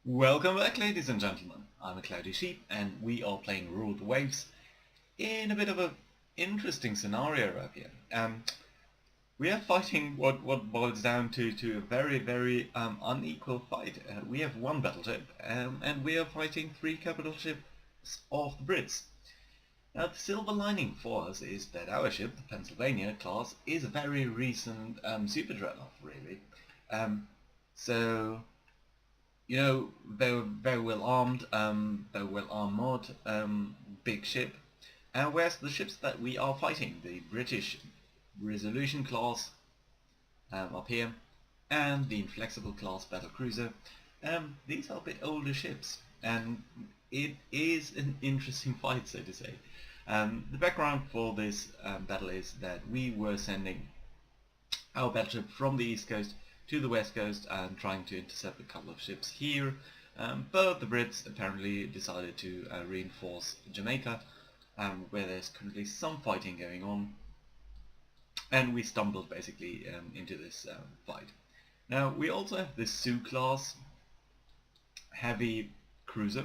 Welcome back, ladies and gentlemen. I'm a Cloudy Sheep and we are playing Ruled Waves in a bit of a interesting scenario up here. We are fighting what boils down to a very unequal fight. We have one battleship and we are fighting three capital ships of the Brits. Now the silver lining for us is that our ship, the Pennsylvania class, is a very recent super dreadnought really. So they're very well armed, very well armored, big ship. And whereas the ships that we are fighting, the British Resolution class up here, and the Inflexible class battle cruiser, these are a bit older ships, and it is an interesting fight, so to say. The background for this battle is that we were sending our battleship from the east coast to the west coast and trying to intercept a couple of ships here, but the Brits apparently decided to reinforce Jamaica, where there's currently some fighting going on, and we stumbled basically into this fight. Now we also have this Sioux class heavy cruiser,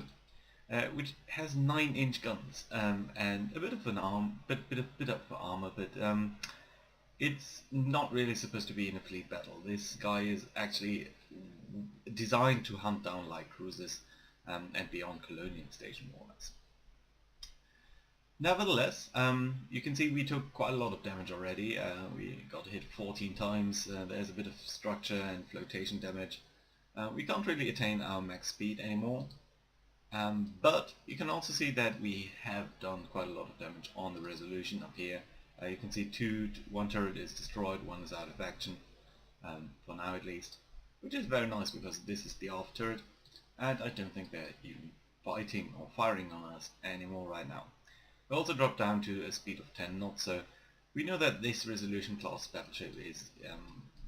which has 9-inch guns and a bit of an bit of armor, but it's not really supposed to be in a fleet battle. This guy is actually designed to hunt down light cruisers and be on colonial station more or less. Nevertheless, you can see we took quite a lot of damage already. We got hit 14 times. There's a bit of structure and flotation damage. We can't really attain our max speed anymore. But you can also see that we have done quite a lot of damage on the resolution up here. You can see one turret is destroyed, one is out of action, for now at least, which is very nice because this is the aft turret, and I don't think they're even fighting or firing on us anymore right now. We also dropped down to a speed of 10 knots, so we know that this resolution class battleship is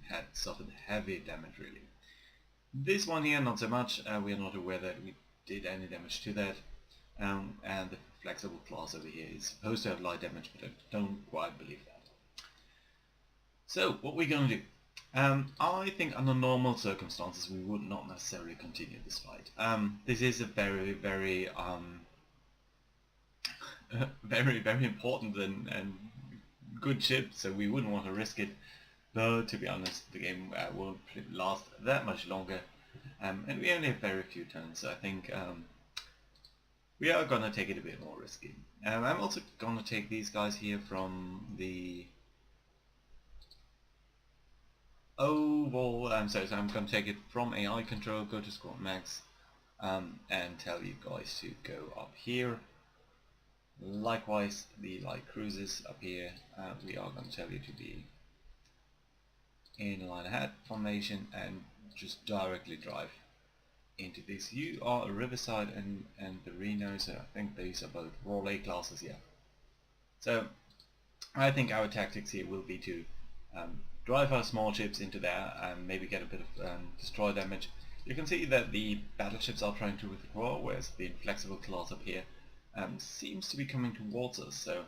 had suffered heavy damage really. This one here not so much. We are not aware that we did any damage to that. And the flexible class over here is supposed to have light damage, but I don't quite believe that. So, what we're going to do. I think under normal circumstances we would not necessarily continue this fight. This is a very very important and good ship, so we wouldn't want to risk it. Though, to be honest, the game won't last that much longer. And we only have very few turns, so I think we are gonna take it a bit more risky. I'm also gonna take these guys here from the oval. So I'm gonna take it from AI control, go to squad max, and tell you guys to go up here. Likewise, the light cruisers up here, we are gonna tell you to be in line ahead formation and just directly drive into this. You are a Riverside and the Reno, so I think these are both Raleigh classes, yeah. So I think our tactics here will be to drive our small ships into there and maybe get a bit of destroy damage. You can see that the battleships are trying to withdraw, whereas the Inflexible class up here seems to be coming towards us, so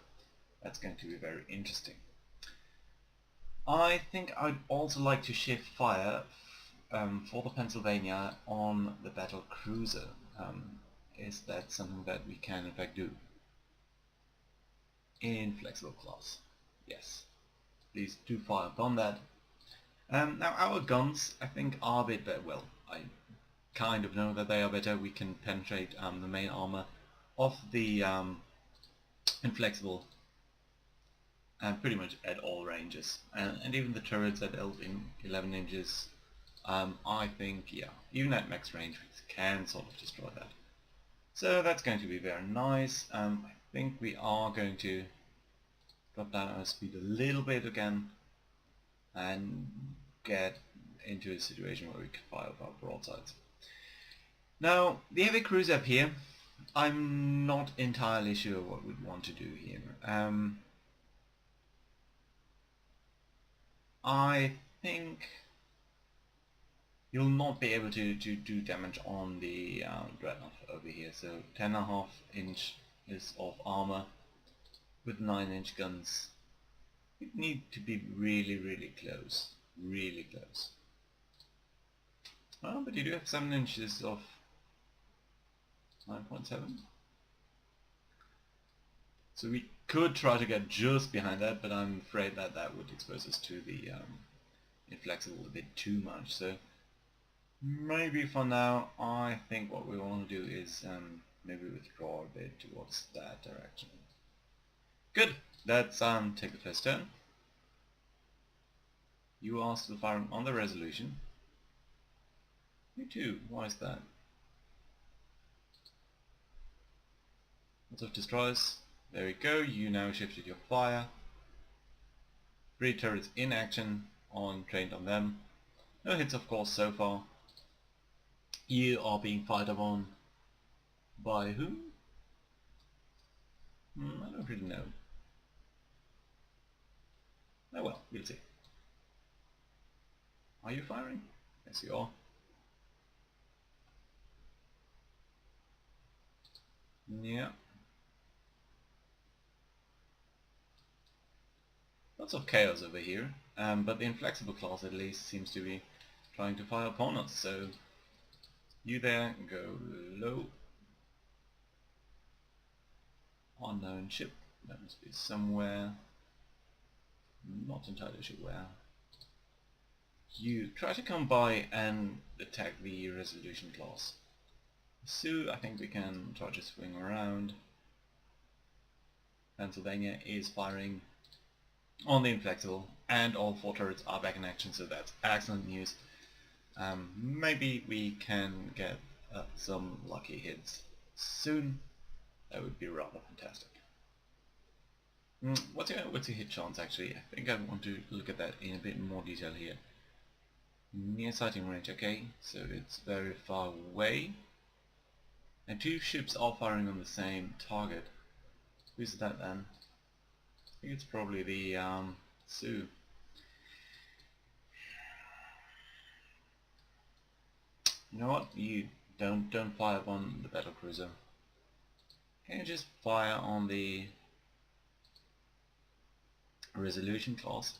that's going to be very interesting. I think I'd also like to shift fire for the Pennsylvania on the battle cruiser. Is that something that we can in fact do? In flexible class. Yes. Please do fire upon that. Now our guns I think are a bit better. Well, I kind of know that they are better. We can penetrate the main armor of the inflexible and pretty much at all ranges, and even the turrets at 11 inches. I think, yeah, even at max range we can sort of destroy that. So that's going to be very nice. I think we are going to drop down our speed a little bit again and get into a situation where we can fire up our broadsides. Now, the heavy cruiser up here, I'm not entirely sure what we'd want to do here. I think you'll not be able to do damage on the dreadnought over here. So 10.5 inches of armor with 9-inch guns. You need to be really close, really close. Well, but you do have 7 inches of 9.7. So we could try to get just behind that, but I'm afraid that that would expose us to the inflexible a bit too much. So maybe for now, I think what we want to do is maybe withdraw a bit towards that direction. Good. Let's take the first turn. You are still firing on the resolution. Me too. Why is that? Lots of destroyers. There we go. You now shifted your fire. 3 turrets in action, trained on them. No hits of course so far. You are being fired upon by whom? I don't really know. Oh well, we'll see. Are you firing? Yes you are. Yeah. Lots of chaos over here, but the inflexible class at least seems to be trying to fire upon us, so you there, go low. Unknown ship, that must be somewhere, not entirely sure where. You try to come by and attack the resolution class. So I think we can try to swing around. Pennsylvania is firing on the inflexible and all 4 turrets are back in action, so that's excellent news. Maybe we can get some lucky hits soon. That would be rather fantastic. What's your hit chance actually? I think I want to look at that in a bit more detail here. Near sighting range, okay, so it's very far away. And 2 ships are firing on the same target. Who's that then? I think it's probably the Sioux. You know what? You don't fire upon the battle cruiser. Can you just fire on the resolution class?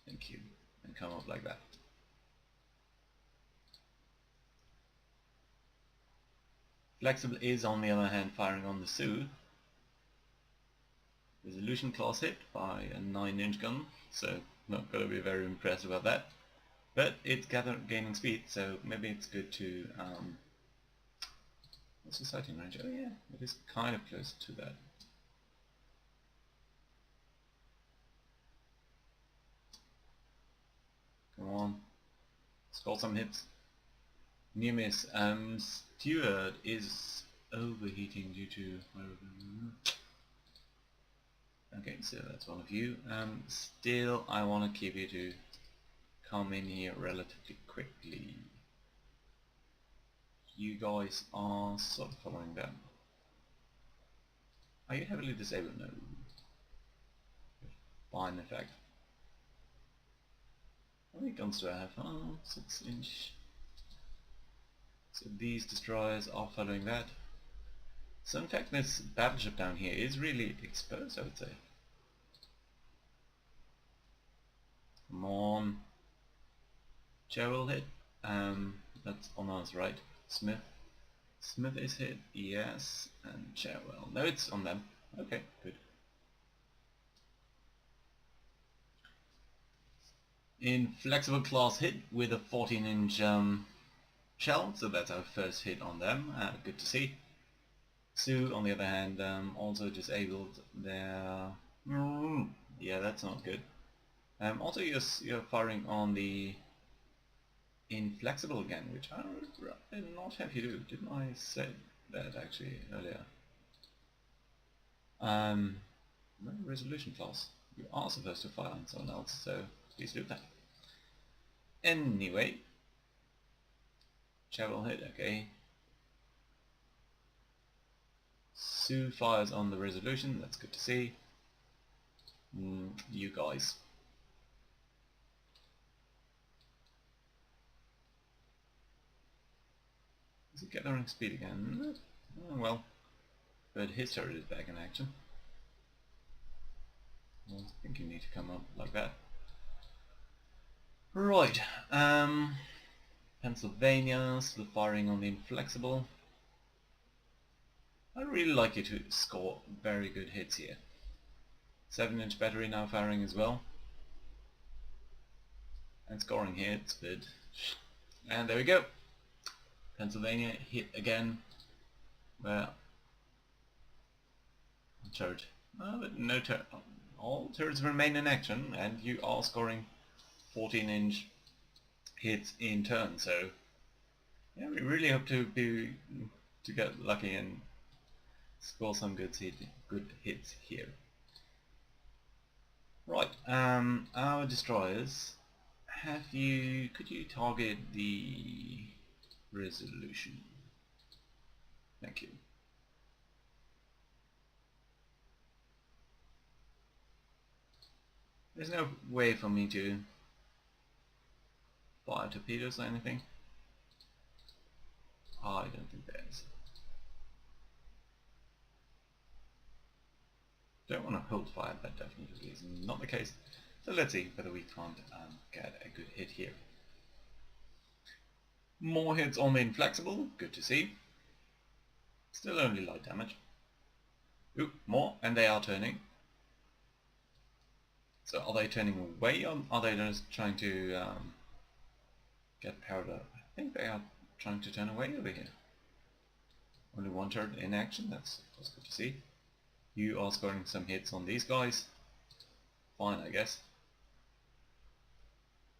Thank you. And come up like that. Flexible is on the other hand firing on the Sioux. Resolution class hit by a 9-inch gun, so not gonna be very impressed about that. But it's gaining speed, so maybe it's good to what's the sighting range? Oh yeah, it is kind of close to that. Come on, score some hits. Near miss. Stewart is overheating due to. Okay, so that's one of you. Still, I want to keep you to come in here relatively quickly. You guys are sort of following them. Are you heavily disabled? No. Fine, in fact. How many guns do I have? Oh, 6-inch. So these destroyers are following that. So in fact this battleship down here is really exposed, I would say. Come on. Gerald hit. That's on us, right? Smith. Smith is hit, yes. And Cherwell. No, it's on them. Okay, good. Inflexible class hit with a 14-inch shell, so that's our first hit on them. Good to see. Sioux, on the other hand, also disabled their... yeah, that's not good. Also, you're firing on the inflexible again, which I did not have you do. Didn't I say that actually earlier? Resolution class. You are supposed to fire on someone else, so please do that. Anyway, Cheryl hit, okay. Sioux fires on the resolution, that's good to see. You guys. Is it gathering speed again? Oh, well, but his turret is back in action. I think you need to come up like that. Right, Pennsylvania, still firing on the inflexible. I'd really like you to score very good hits here. 7-inch battery now firing as well. And scoring hits, but... And there we go. Pennsylvania hit again. Well, turret. But no turret. All turrets remain in action, and you are scoring 14-inch hits in turn. So yeah, we really hope to get lucky and score some good hits here. Right, our destroyers. Could you target the resolution? Thank you. There's no way for me to fire torpedoes or anything. I don't think there is. Don't want to hold fire, that definitely is not the case. So let's see whether we can't get a good hit here. More hits on the inflexible, good to see. Still only light damage. Ooh, more, and they are turning. So are they turning away, or are they just trying to get powered up? I think they are trying to turn away over here. Only one turret in action, that's of course good to see. You are scoring some hits on these guys. Fine, I guess.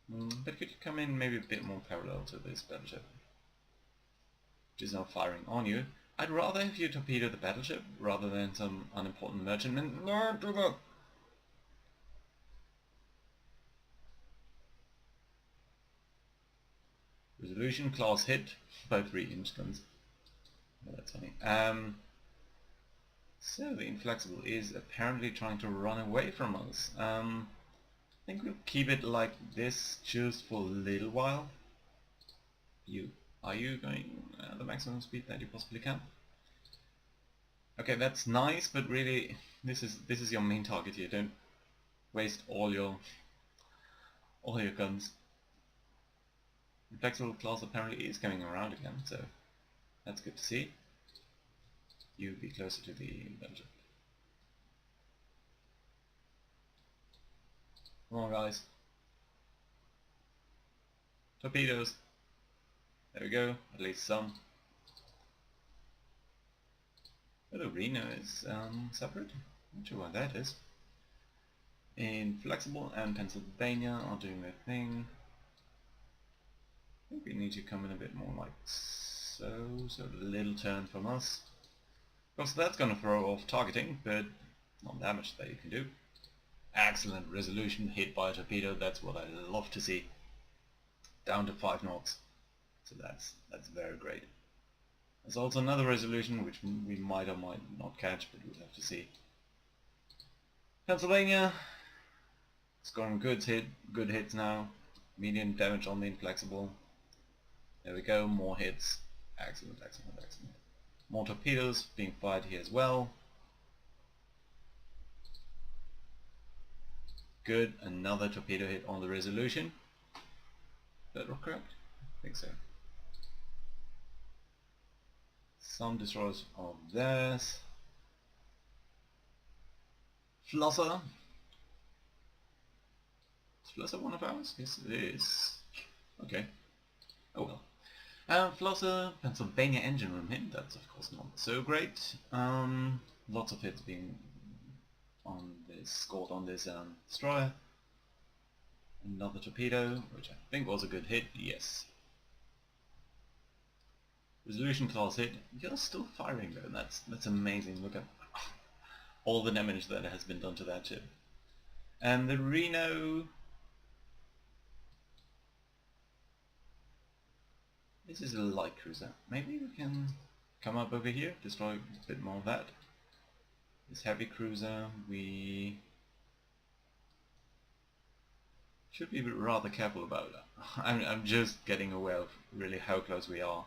But could you come in maybe a bit more parallel to this battleship, which is now firing on you? I'd rather have you torpedo the battleship rather than some unimportant merchantman. No, do that! Resolution class hit by 3-inch guns. Oh, that's funny. So the inflexible is apparently trying to run away from us. I think we'll keep it like this just for a little while. Are you going the maximum speed that you possibly can? Okay, that's nice, but really, this is your main target here. Don't waste all your guns. Inflexible class apparently is coming around again, so that's good to see. You be closer to the battleship. Come on, guys. Torpedoes. There we go, at least some. But the Reno is separate. Not sure why that is. Inflexible and Pennsylvania are doing their thing. I think we need to come in a bit more like so a little turn from us. Of course that's going to throw off targeting, but not that much that you can do. Excellent resolution, hit by a torpedo, that's what I love to see. Down to 5 knots. So that's very great. There's also another resolution which we might or might not catch, but we'll have to see. Pennsylvania scoring good hits now. Medium damage on the inflexible. There we go, more hits. Excellent, excellent, excellent. More torpedoes being fired here as well. Good, another torpedo hit on the resolution. Is that correct? I think so. Some destroyers of theirs. Flosser. Is Flosser one of ours? Yes it is. Okay. Oh well. Flosser, Pennsylvania engine room hit, that's of course not so great. Lots of hits being scored on this destroyer. Another torpedo, which I think was a good hit, yes. Resolution class hit, you're still firing though, that's amazing, look at all the damage that has been done to that ship. And the Reno... This is a light cruiser. Maybe we can come up over here, destroy a bit more of that. This heavy cruiser, we should be rather careful about that. I'm just getting aware of really how close we are.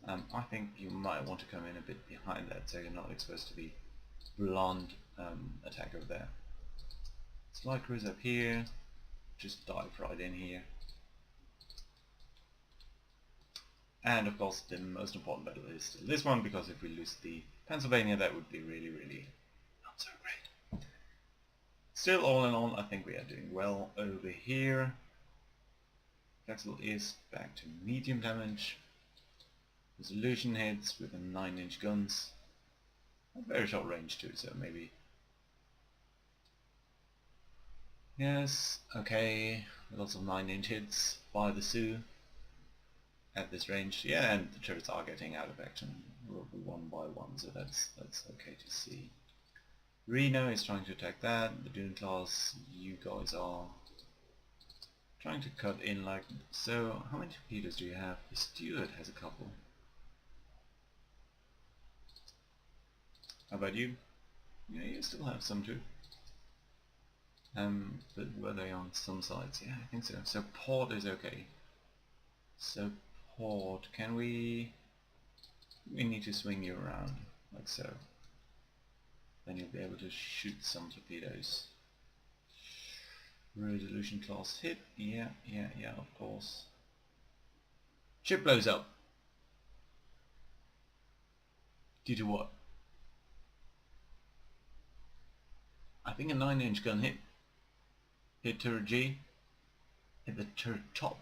I think you might want to come in a bit behind that so you're not exposed to the blonde attack over there. Light cruiser up here, just dive right in here. And of course the most important battle is still this one, because if we lose the Pennsylvania, that would be really, really not so great. Still, all in all, I think we are doing well over here. Flexible is back to medium damage. Resolution hits with a 9-inch guns. A very short range too, so maybe... Yes, okay, lots of 9-inch hits by the Sioux at this range. Yeah, and the turrets are getting out of action one by one, so that's okay to see. Reno is trying to attack that. The Dune class, you guys are trying to cut in like so. How many torpedoes do you have? The Stuart has a couple. How about you? Yeah, you still have some too. But were they on some sides? Yeah, I think so. So port is okay. So port, can we need to swing you around like so. Then you'll be able to shoot some torpedoes. Resolution class hit. Yeah, of course. Ship blows up. Due to what? I think a 9-inch gun hit. Hit turret G. Hit the turret top.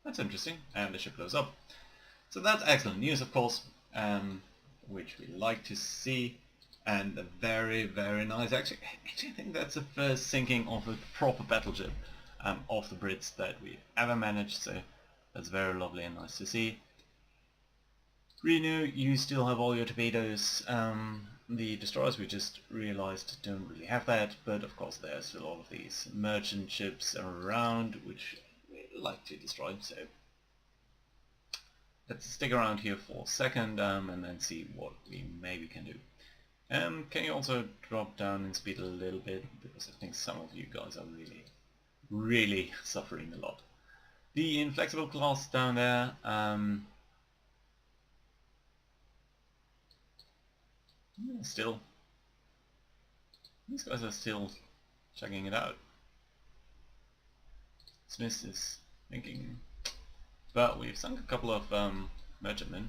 That's interesting. And the ship blows up. So that's excellent news, of course, which we like to see. And a very, very nice. Actually, I think that's the first sinking of a proper battleship of the Brits that we've ever managed. So that's very lovely and nice to see. Reno, you still have all your torpedoes. The destroyers, we just realized, don't really have that, but of course there's still all of these merchant ships around which we like to destroy, so let's stick around here for a second and then see what we maybe can do. Can you also drop down in speed a little bit, because I think some of you guys are really suffering a lot. The inflexible class down there, still, these guys are still checking it out. Smith is thinking, but we've sunk a couple of merchantmen.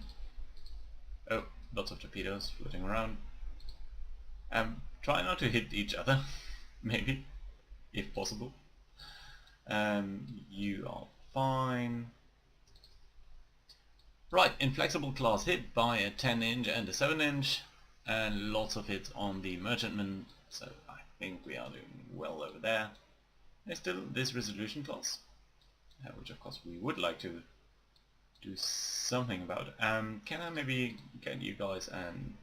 Oh, lots of torpedoes floating around. Try not to hit each other, maybe, if possible. You are fine. Right, inflexible class hit by a 10-inch and a 7-inch. And lots of hits on the merchantmen, so I think we are doing well over there. There's still this resolution class, which of course we would like to do something about. Can I maybe get you guys, and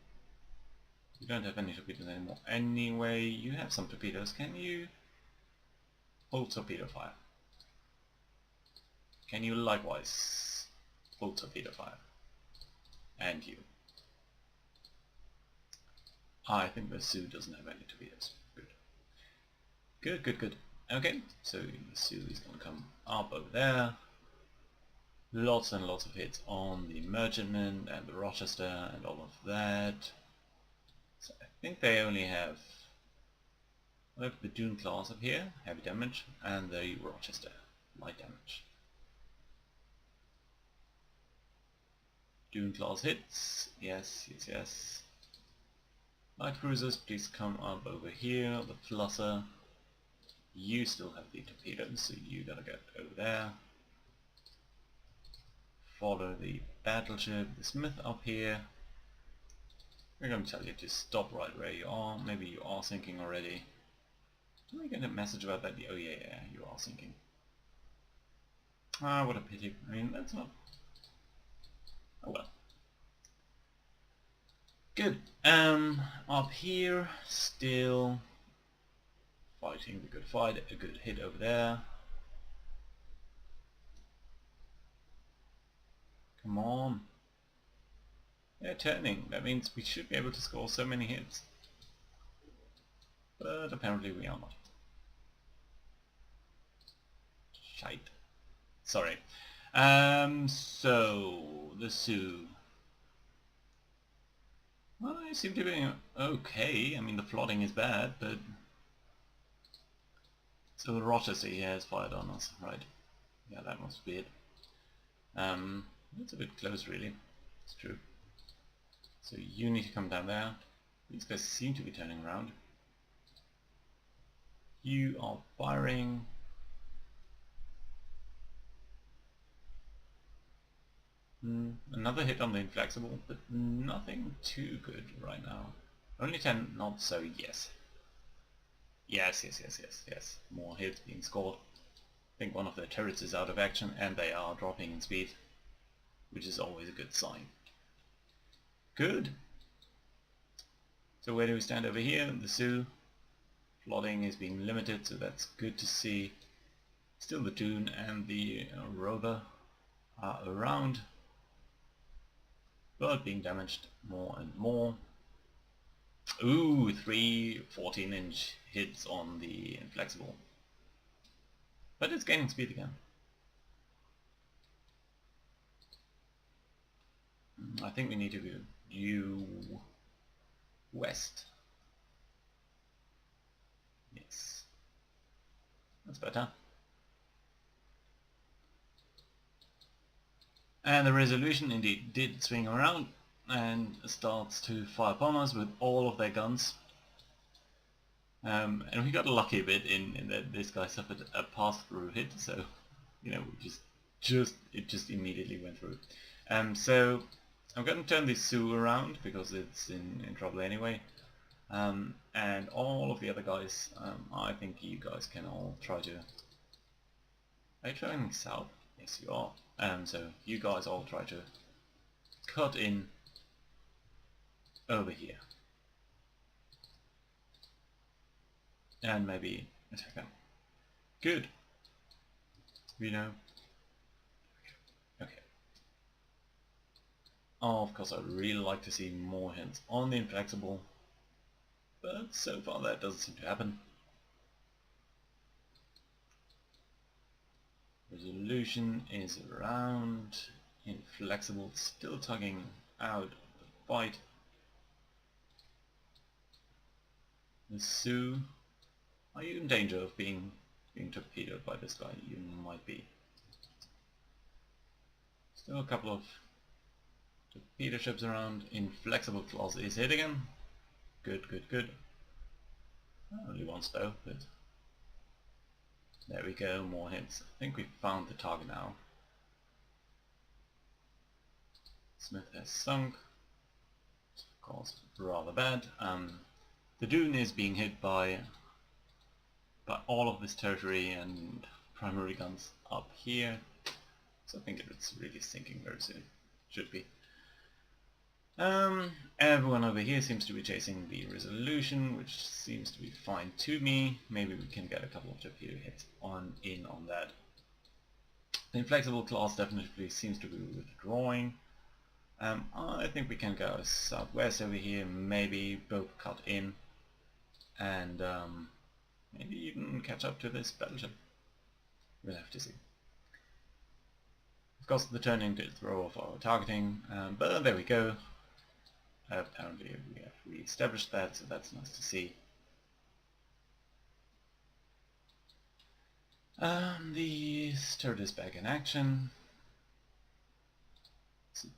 you don't have any torpedoes anymore. Anyway, you have some torpedoes. Can you hold torpedo fire? Can you likewise hold torpedo fire? And you. I think the Sioux doesn't have any torpedoes. Good. Okay, so the Sioux is going to come up over there. Lots and lots of hits on the merchantmen and the Rochester and all of that. So I think they only have the Dune class up here, heavy damage, and the Rochester, light damage. Dune class hits, yes. Light cruisers, please come up over here. The Flusser, you still have the torpedoes, so you gotta get over there. Follow the battleship, the Smith up here. We're gonna tell you to stop right where you are. Maybe you are sinking already. Did we get a message about that? Oh yeah, you are sinking. Ah, what a pity. I mean, that's not... Oh well. Good. Up here, still fighting the good fight, a good hit over there. Come on. They're turning. That means we should be able to score so many hits. But apparently we are not. Shite. Sorry. So, the Sioux. Well, they seem to be okay. I mean, the flooding is bad, but... So the Rochester has fired on us, right? Yeah, that must be it. It's a bit close, really. It's true. So you need to come down there. These guys seem to be turning around. You are firing. Another hit on the inflexible, but nothing too good right now. Only 10 not so yes. Yes. More hits being scored. I think one of their turrets is out of action and they are dropping in speed, which is always a good sign. Good. So where do we stand over here? The Sioux. Flooding is being limited, so that's good to see. Still the Dune and the Rover are around, but being damaged more and more. Ooh, 3 14-inch hits on the inflexible. But it's gaining speed again. I think we need to go due west. Yes. That's better. And the resolution indeed did swing around and starts to fire upon us with all of their guns. And we got lucky a bit in that this guy suffered a pass-through hit, so you know, it just immediately went through. So I'm going to turn this Sioux around because it's in trouble anyway. And all of the other guys, I think you guys can all try to... Are you trying south? Yes, you are. So you guys all try to cut in over here. And maybe attack them. Good. You know. Okay. Oh, of course, I'd really like to see more hits on the inflexible, but so far that doesn't seem to happen. Resolution is around. Inflexible still tugging out the fight. The Sioux, are you in danger of being torpedoed by this guy? You might be. Still a couple of torpedo ships around. Inflexible class is hit again. Good. Only once though, but there we go, more hits. I think we found the target now. Smith has sunk. Of course, rather bad. The Dune is being hit by all of this tertiary and primary guns up here. So I think it's really sinking very soon. Should be. Everyone over here seems to be chasing the resolution, which seems to be fine to me. Maybe we can get a couple of torpedo hits on that. The inflexible class definitely seems to be withdrawing. I think we can go southwest over here, maybe both cut in, and maybe even catch up to this battleship. We'll have to see. Of course, the turning did throw off our targeting, but there we go. Apparently we have re-established that, so that's nice to see. The turret is back in action.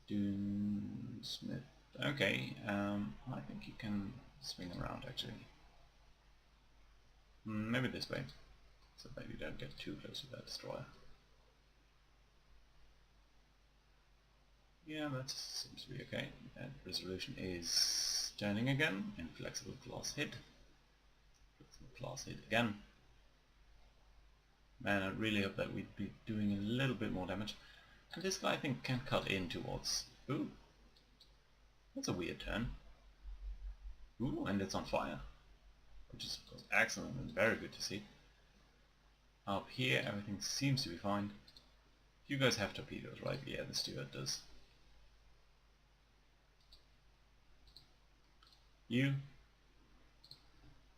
Dune Smith. Okay, I think you can swing around actually. Maybe this way, so that you don't get too close to that destroyer. Yeah, that seems to be okay. And resolution is turning again. Inflexible class hit. Flexible class hit again. Man, I really hope that we'd be doing a little bit more damage. And this guy, I think, can cut in towards... Ooh. That's a weird turn. Ooh, and it's on fire. Which is, of course, excellent and very good to see. Up here, everything seems to be fine. You guys have torpedoes, right? Yeah, the Stuart does. You.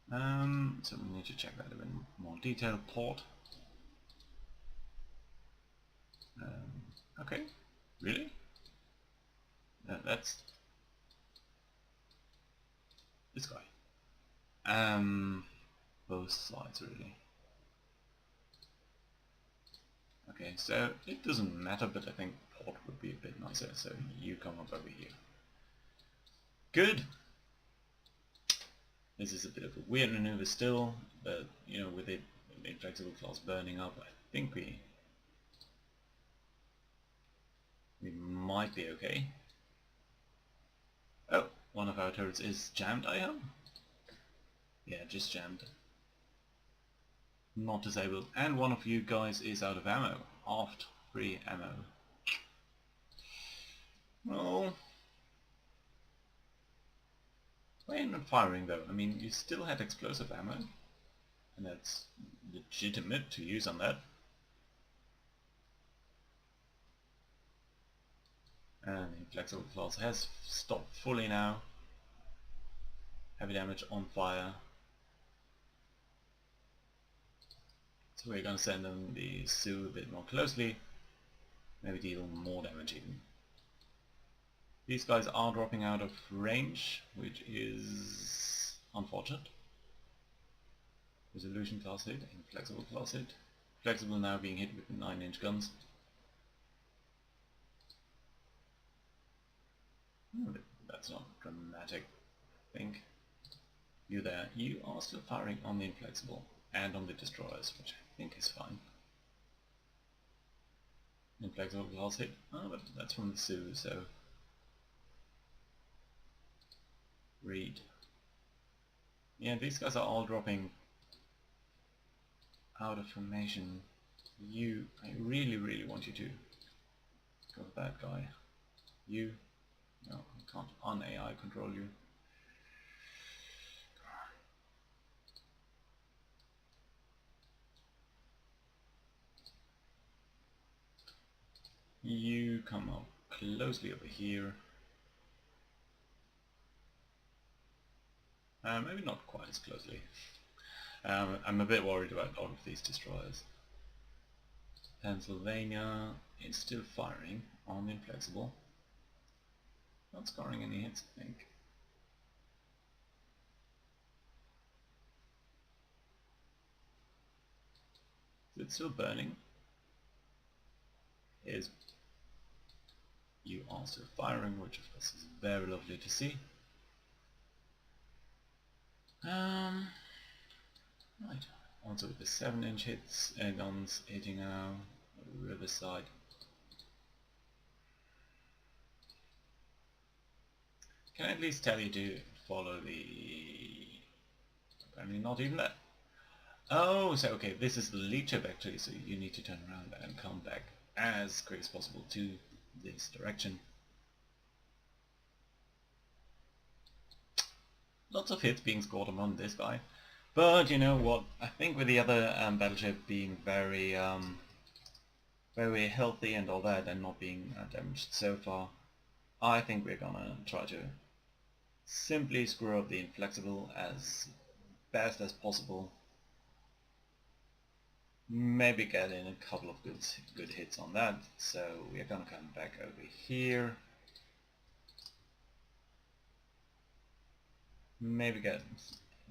So we need to check that in more detail. Port. Okay. Really? That's this guy. Both sides really. Okay, so it doesn't matter, but I think port would be a bit nicer. So you come up over here. Good. This is a bit of a weird maneuver still, but you know, with it, the inflexible clause burning up, I think we might be okay. Oh, one of our turrets is jammed, I hope. Yeah, just jammed. Not disabled. And one of you guys is out of ammo. Aft free ammo. Well, why are you not firing though? I mean, you still had explosive ammo, and that's legitimate to use on that. And the inflexible clause has stopped fully now. Heavy damage on fire. So we're gonna send them the Sioux a bit more closely. Maybe deal more damage even. These guys are dropping out of range, which is unfortunate. Resolution class hit, inflexible class hit. Flexible now being hit with 9-inch guns. That's not dramatic, I think. You there, you are still firing on the inflexible and on the destroyers, which I think is fine. Inflexible class hit, oh, but that's from the Sioux, so read. Yeah, these guys are all dropping out of formation. I really want you to go with that guy. You, no, I can't un-AI control you. You come up closely over here. Maybe not quite as closely. I'm a bit worried about all of these destroyers. Pennsylvania is still firing on the inflexible. Not scoring any hits, I think. Is it still burning? You are still firing, which of course is very lovely to see. Right. Also with the 7-inch hits, guns hitting Riverside. Can I at least tell you to follow the... Apparently not even that. Oh, so okay, this is the leech trajectory, so you need to turn around and come back as quick as possible to this direction. Lots of hits being scored on this guy. But you know what, I think with the other battleship being very healthy and all that and not being damaged so far, I think we're gonna try to simply screw up the inflexible as best as possible. Maybe get in a couple of good hits on that. So we're gonna come back over here. Maybe get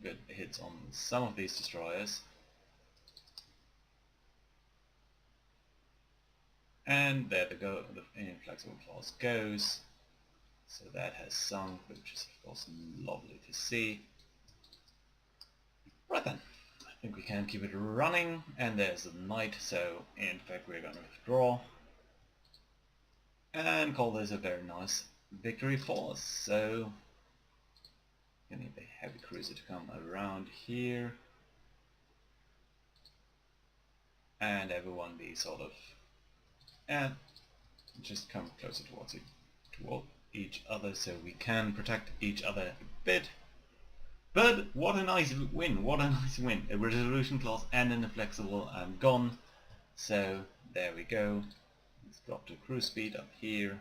good hits on some of these destroyers. And there the inflexible clause goes. So that has sunk, which is of course lovely to see. Right then, I think we can keep it running, and there's the knight, so in fact we're going to withdraw and call this a very nice victory for us. So we need the heavy cruiser to come around here and everyone be sort of and just come closer toward each other so we can protect each other a bit. But what a nice win, what a nice win. A resolution clause and an inflexible gone. So there we go. Let's drop to cruise speed up here.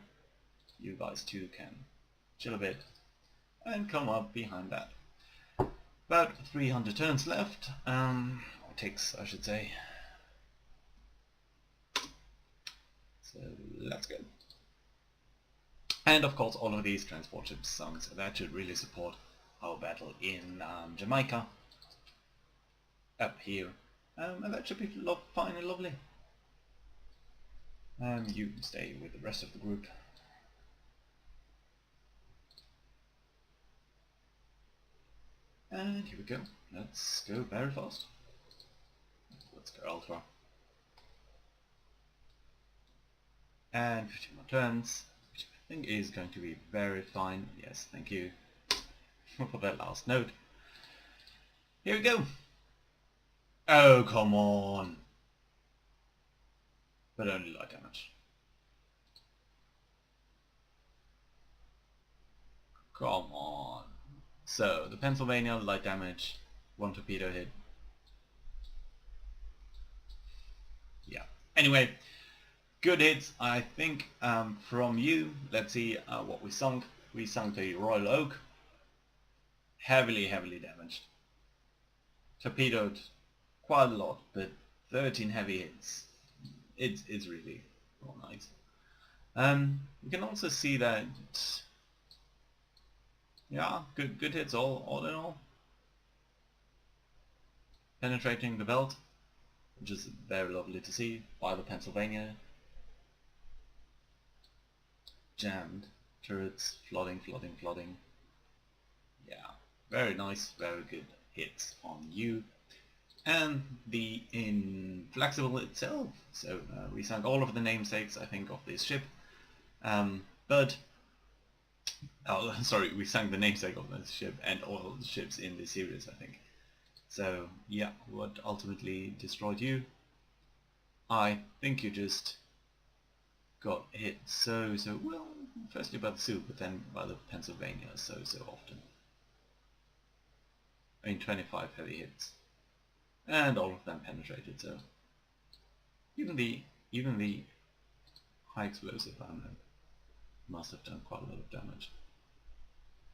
You guys too can chill a bit and come up behind that. About 300 turns left, or ticks I should say. So let's go. And of course all of these transport ships sunk, so that should really support our battle in Jamaica. Up here. And that should be fine and lovely. You stay with the rest of the group. And here we go. Let's go very fast. Let's go ultra. And 15 more turns, which I think is going to be very fine. Yes, thank you for that last note. Here we go. Oh, come on. But only light damage. Come on. So, the Pennsylvania, light damage, 1 torpedo hit. Yeah. Anyway, good hits, I think, from you. Let's see what we sunk. We sunk the Royal Oak. Heavily damaged. Torpedoed quite a lot, but 13 heavy hits. It's really not nice. We can also see that, yeah, good hits all in all. Penetrating the belt, which is very lovely to see, by the Pennsylvania. Jammed. Turrets, flooding. Yeah, very nice, very good hits on you. And the Inflexible itself. So we sunk all of the namesakes, I think, of this ship. But oh, sorry, we sunk the namesake of this ship and all the ships in this series, I think. So yeah, what ultimately destroyed you? I think you just got hit so well. Firstly by the Sioux, but then by the Pennsylvania so often. I mean, 25 heavy hits. And all of them penetrated, so even the high explosive ammo must have done quite a lot of damage.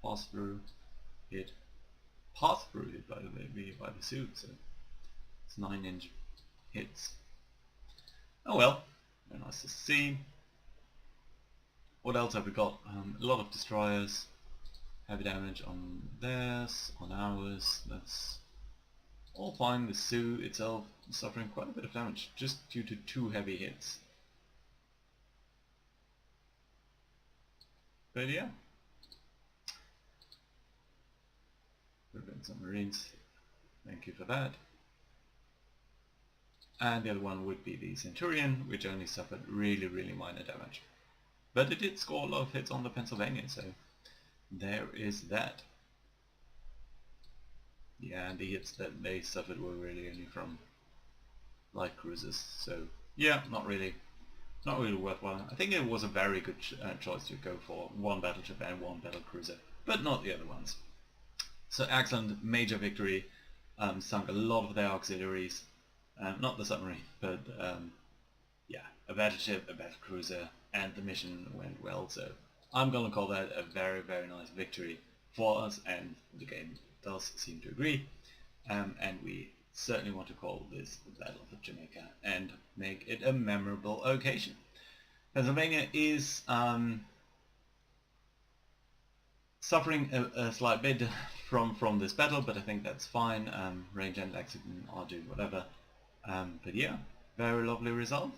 Pass through hit by the Sioux, so it's 9-inch hits. Oh well, very nice to see. What else have we got? A lot of destroyers, heavy damage on theirs, on ours. That's all fine. The Sioux itself is suffering quite a bit of damage just due to 2 heavy hits. But yeah. Prevent some Marines. Thank you for that. And the other one would be the Centurion, which only suffered really minor damage. But it did score a lot of hits on the Pennsylvania, so there is that. Yeah, and the hits that they suffered were really only from light cruisers, so yeah, not really worthwhile. I think it was a very good choice to go for 1 battleship and 1 battle cruiser, but not the other ones. So excellent major victory, sunk a lot of their auxiliaries, not the submarine, but yeah, a battleship, a battle cruiser, and the mission went well, so I'm gonna call that a very nice victory for us, and the game does seem to agree, and we certainly want to call this the Battle of Jamaica and make it a memorable occasion. Pennsylvania is suffering a slight bit from this battle, but I think that's fine. Range and Lexington are doing whatever. But yeah, very lovely result.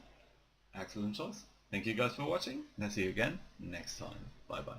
Excellent choice. Thank you guys for watching, and I'll see you again next time. Bye bye.